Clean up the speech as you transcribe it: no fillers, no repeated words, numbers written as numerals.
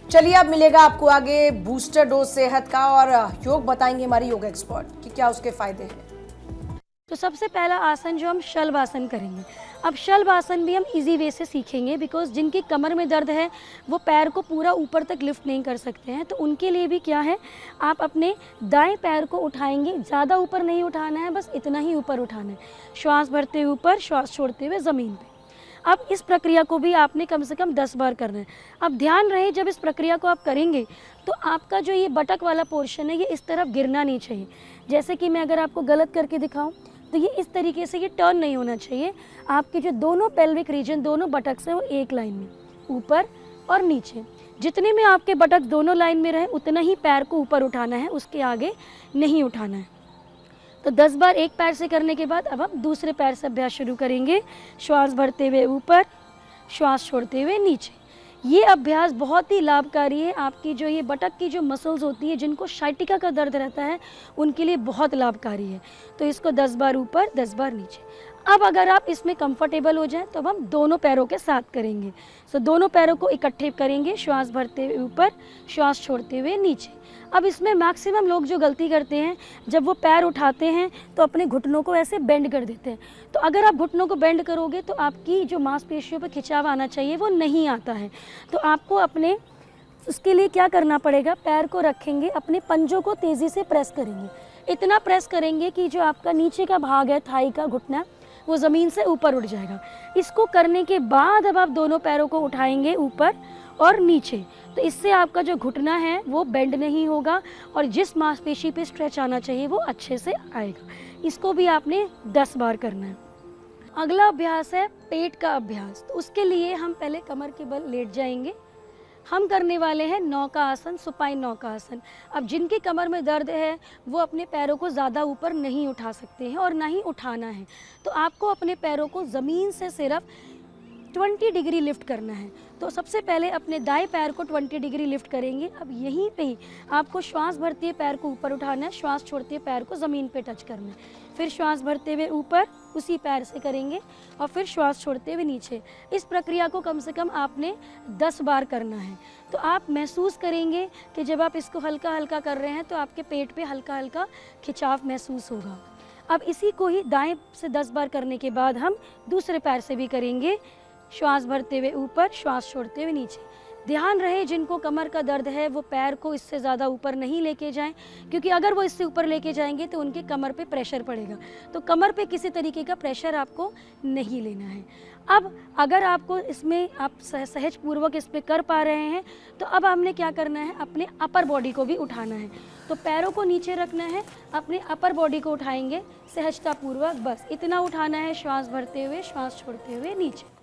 चलिए अब मिलेगा आपको आगे बूस्टर डोज सेहत का, और योग बताएंगे हमारी योग एक्सपर्ट कि क्या उसके फायदे हैं। तो सबसे पहला आसन जो हम शलभासन करेंगे। अब शलभासन भी हम इजी वे से सीखेंगे, बिकॉज जिनकी कमर में दर्द है वो पैर को पूरा ऊपर तक लिफ्ट नहीं कर सकते हैं, तो उनके लिए भी क्या है, आप अपने दाएं पैर को उठाएंगे, ज़्यादा ऊपर नहीं उठाना है, बस इतना ही ऊपर उठाना है। श्वास भरते हुए ऊपर, श्वास छोड़ते हुए ज़मीन पे। अब इस प्रक्रिया को भी आपने कम से कम 10 बार करना है। अब ध्यान रहे, जब इस प्रक्रिया को आप करेंगे तो आपका जो ये बटक वाला पोर्शन है ये इस तरफ गिरना नहीं चाहिए। जैसे कि मैं अगर आपको गलत करके दिखाऊं तो ये इस तरीके से ये टर्न नहीं होना चाहिए। आपके जो दोनों पेल्विक रीजन, दोनों बटक से वो एक लाइन में, ऊपर और नीचे, जितने में आपके बटक दोनों लाइन में रहे उतना ही पैर को ऊपर उठाना है, उसके आगे नहीं उठाना है। तो 10 बार एक पैर से करने के बाद अब हम दूसरे पैर से अभ्यास शुरू करेंगे। श्वास भरते हुए ऊपर, श्वास छोड़ते हुए नीचे। ये अभ्यास बहुत ही लाभकारी है। आपकी जो ये बटक की जो मसल्स होती है, जिनको शाइटिका का दर्द रहता है, उनके लिए बहुत लाभकारी है। तो इसको 10 बार ऊपर, 10 बार नीचे। अब अगर आप इसमें कंफर्टेबल हो जाएं तो अब हम दोनों पैरों के साथ करेंगे। सो दोनों पैरों को इकट्ठे करेंगे, श्वास भरते हुए ऊपर, श्वास छोड़ते हुए नीचे। अब इसमें मैक्सिमम लोग जो गलती करते हैं, जब वो पैर उठाते हैं तो अपने घुटनों को ऐसे बेंड कर देते हैं। तो अगर आप घुटनों को बेंड करोगे तो आपकी जो मांसपेशियों पर खिंचाव आना चाहिए वो नहीं आता है। तो आपको अपने उसके लिए क्या करना पड़ेगा, पैर को रखेंगे, अपने पंजों को तेज़ी से प्रेस करेंगे। इतना प्रेस करेंगे कि जो आपका नीचे का भाग है, थाई का घुटना, वो ज़मीन से ऊपर उठ जाएगा। इसको करने के बाद अब आप दोनों पैरों को उठाएंगे ऊपर और नीचे। तो इससे आपका जो घुटना है वो बेंड नहीं होगा और जिस मांसपेशी पे स्ट्रेच आना चाहिए वो अच्छे से आएगा। इसको भी आपने 10 बार करना है। अगला अभ्यास है पेट का अभ्यास। तो उसके लिए हम पहले कमर के बल लेट जाएंगे। हम करने वाले हैं नौका आसन, सुपाइन नौका आसन। अब जिनकी कमर में दर्द है वो अपने पैरों को ज़्यादा ऊपर नहीं उठा सकते हैं और ना ही उठाना है। तो आपको अपने पैरों को ज़मीन से सिर्फ 20 डिग्री लिफ्ट करना है। तो सबसे पहले अपने दाएं पैर को 20 डिग्री लिफ्ट करेंगे। अब यहीं पे ही आपको श्वास भरते हुए पैर को ऊपर उठाना है, श्वास छोड़ते हुए पैर को ज़मीन पे टच करना है। फिर श्वास भरते हुए ऊपर उसी पैर से करेंगे और फिर श्वास छोड़ते हुए नीचे। इस प्रक्रिया को कम से कम आपने 10 बार करना है। तो आप महसूस करेंगे कि जब आप इसको हल्का हल्का कर रहे हैं तो आपके पेट पे हल्का हल्का खिंचाव महसूस होगा। अब इसी को ही दाएं से 10 बार करने के बाद हम दूसरे पैर से भी करेंगे। श्वास भरते हुए ऊपर, श्वास छोड़ते हुए नीचे। ध्यान रहे, जिनको कमर का दर्द है वो पैर को इससे ज़्यादा ऊपर नहीं लेके जाएं, क्योंकि अगर वो इससे ऊपर लेके जाएंगे तो उनके कमर पे प्रेशर पड़ेगा। तो कमर पे किसी तरीके का प्रेशर आपको नहीं लेना है। अब अगर आपको इसमें आप सहज पूर्वक इसमें कर पा रहे हैं तो अब हमने क्या करना है, अपने अपर बॉडी को भी उठाना है। तो पैरों को नीचे रखना है, अपने अपर बॉडी को उठाएंगे सहजता पूर्वक, बस इतना उठाना है। श्वास भरते हुए, श्वास छोड़ते हुए नीचे।